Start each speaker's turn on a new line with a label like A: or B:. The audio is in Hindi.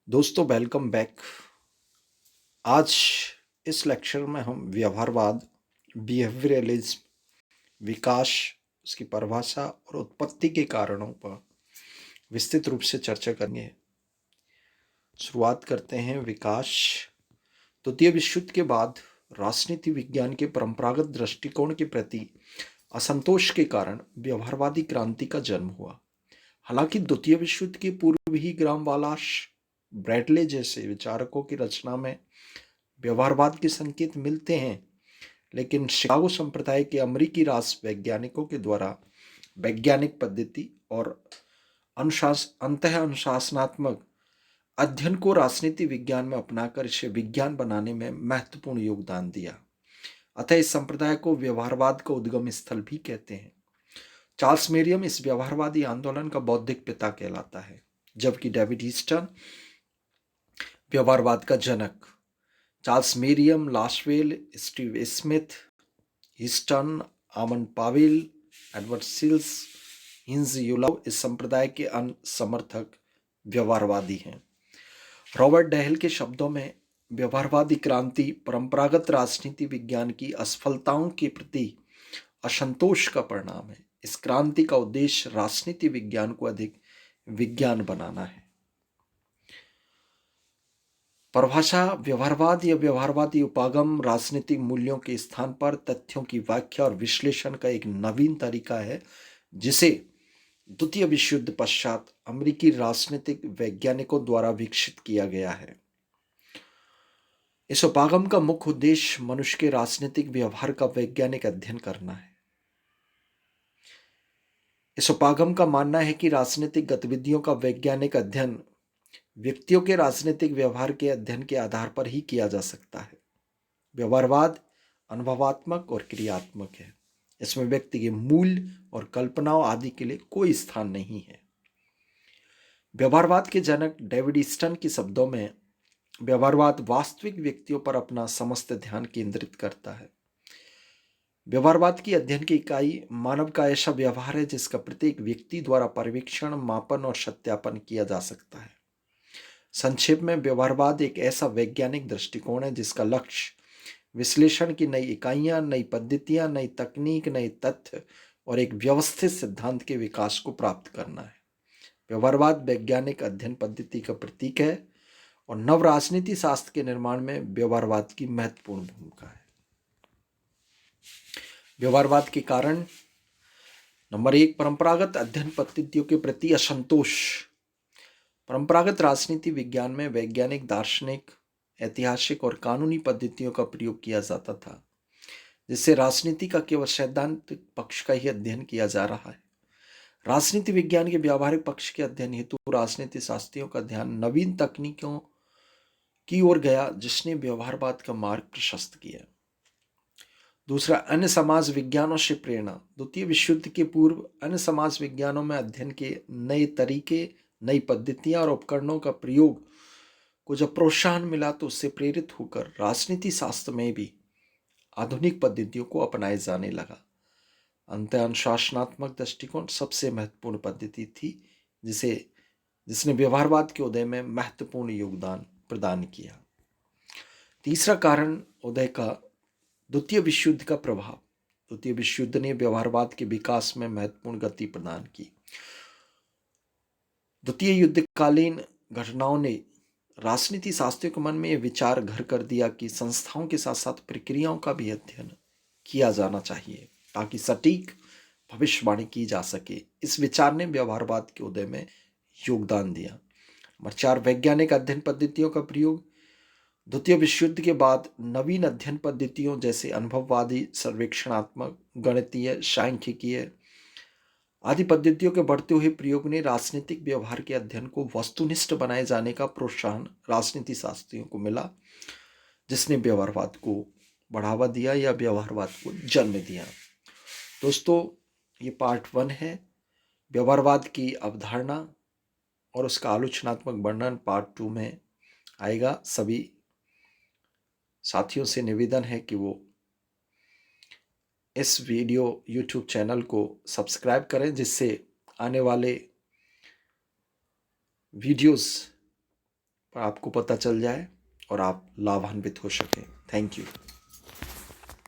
A: दोस्तों वेलकम बैक। आज इस लेक्चर में हम व्यवहारवाद, बिहेवियरलिज्म, विकास, उसकी परिभाषा और उत्पत्ति के कारणों पर विस्तृत रूप से चर्चा करेंगे। शुरुआत करते हैं। विकास। द्वितीय विश्व युद्ध के बाद राजनीति विज्ञान के परंपरागत दृष्टिकोण के प्रति असंतोष के कारण व्यवहारवादी क्रांति का जन्म हुआ। हालांकि द्वितीय विश्व युद्ध के पूर्व ही ग्राम वालास, ब्रैडले जैसे विचारकों की रचना में व्यवहारवाद के संकेत मिलते हैं, लेकिन शिकागो संप्रदाय के अमेरिकी राज वैज्ञानिकों के द्वारा वैज्ञानिक पद्धति और अंतः अनुशासनात्मक अध्ययन को राजनीति विज्ञान में अपनाकर इसे विज्ञान बनाने में महत्वपूर्ण योगदान दिया। अतः इस संप्रदाय को व्यवहारवाद का उद्गम स्थल भी कहते हैं। चार्ल्स मेरियम इस व्यवहारवादी आंदोलन का बौद्धिक पिता कहलाता है, जबकि डेविड ईस्टन व्यवहारवाद का जनक। Charles Merriam, Lasswell, Steve Smith, Easton, आमन Powell, Edward Shils, Heinz Eulau इस संप्रदाय के अन्य समर्थक व्यवहारवादी हैं। रॉबर्ट डहेल के शब्दों में, व्यवहारवादी क्रांति परंपरागत राजनीति विज्ञान की असफलताओं के प्रति असंतोष का परिणाम है। इस क्रांति का उद्देश्य राजनीति विज्ञान को अधिक विज्ञान बनाना है। परिभाषा। व्यवहारवाद या व्यवहारवादी उपागम राजनीतिक मूल्यों के स्थान पर तथ्यों की व्याख्या और विश्लेषण का एक नवीन तरीका है, जिसे द्वितीय विश्व युद्ध पश्चात अमेरिकी राजनीतिक वैज्ञानिकों द्वारा विकसित किया गया है। इस उपागम का मुख्य उद्देश्य मनुष्य के राजनीतिक व्यवहार का वैज्ञानिक अध्ययन करना है। इस उपागम का मानना है कि राजनीतिक गतिविधियों का वैज्ञानिक अध्ययन व्यक्तियों के राजनीतिक व्यवहार के अध्ययन के आधार पर ही किया जा सकता है। व्यवहारवाद अनुभवात्मक और क्रियात्मक है। इसमें व्यक्ति के मूल्य और कल्पनाओं आदि के लिए कोई स्थान नहीं है। व्यवहारवाद के जनक डेविड ईस्टन के शब्दों में, व्यवहारवाद वास्तविक व्यक्तियों पर अपना समस्त ध्यान केंद्रित करता है। व्यवहारवाद की अध्ययन की इकाई मानव का ऐसा व्यवहार है जिसका प्रत्येक व्यक्ति द्वारा पर्यवेक्षण, मापन और सत्यापन किया जा सकता है। संक्षेप में, व्यवहारवाद एक ऐसा वैज्ञानिक दृष्टिकोण है जिसका लक्ष्य विश्लेषण की नई इकाइयां, नई पद्धतियां, नई तकनीक, नए तथ्य और एक व्यवस्थित सिद्धांत के विकास को प्राप्त करना है। व्यवहारवाद वैज्ञानिक अध्ययन पद्धति का प्रतीक है और नव राजनीति शास्त्र के निर्माण में व्यवहारवाद की महत्वपूर्ण भूमिका है। व्यवहारवाद के कारण। नंबर 1, परंपरागत अध्ययन पद्धतियों के प्रति असंतोष। परंपरागत राजनीति विज्ञान में वैज्ञानिक, दार्शनिक, ऐतिहासिक और कानूनी पद्धतियों का प्रयोग किया जाता था, जिससे राजनीति का केवल सैद्धांतिक पक्ष का ही अध्ययन किया जा रहा है। राजनीति विज्ञान के व्यावहारिक पक्ष के अध्ययन हेतु राजनीति शास्त्रियों का ध्यान नवीन तकनीकों की ओर गया, जिसने व्यवहारवाद का मार्ग प्रशस्त किया। दूसरा, अन्य समाज विज्ञानों से प्रेरणा। द्वितीय विश्व युद्ध के पूर्व अन्य समाज विज्ञानों में अध्ययन के नए तरीके, नई पद्धतियां और उपकरणों का प्रयोग को जब प्रोत्साहन मिला तो उससे प्रेरित होकर राजनीति शास्त्र में भी आधुनिक पद्धतियों को अपनाए जाने लगा। अंतः अनुशासनात्मक दृष्टिकोण सबसे महत्वपूर्ण पद्धति थी, जिसने व्यवहारवाद के उदय में महत्वपूर्ण योगदान प्रदान किया। तीसरा कारण उदय का द्वितीय विश्व युद्ध का प्रभाव। द्वितीय विश्व युद्ध ने व्यवहारवाद के विकास में महत्वपूर्ण गति प्रदान की। द्वितीय युद्धकालीन घटनाओं ने राजनीति शास्त्रियों के मन में यह विचार घर कर दिया कि संस्थाओं के साथ साथ प्रक्रियाओं का भी अध्ययन किया जाना चाहिए ताकि सटीक भविष्यवाणी की जा सके। इस विचार ने व्यवहारवाद के उदय में योगदान दिया। नंबर 4, वैज्ञानिक अध्ययन पद्धतियों का प्रयोग। द्वितीय विश्व युद्ध के बाद नवीन अध्ययन पद्धतियों जैसे अनुभववादी, सर्वेक्षणात्मक, गणितीय, सांख्यिकीय आदि पद्धतियों के बढ़ते हुए प्रयोग ने राजनीतिक व्यवहार के अध्ययन को वस्तुनिष्ठ बनाए जाने का प्रोत्साहन राजनीति शास्त्रियों को मिला, जिसने व्यवहारवाद को बढ़ावा दिया या व्यवहारवाद को जन्म दिया। दोस्तों, ये पार्ट 1 है। व्यवहारवाद की अवधारणा और उसका आलोचनात्मक वर्णन पार्ट 2 में आएगा। सभी साथियों से निवेदन है कि वो इस वीडियो यूट्यूब चैनल को सब्सक्राइब करें, जिससे आने वाले वीडियोस आपको पता चल जाए और आप लाभान्वित हो सकें। Thank you.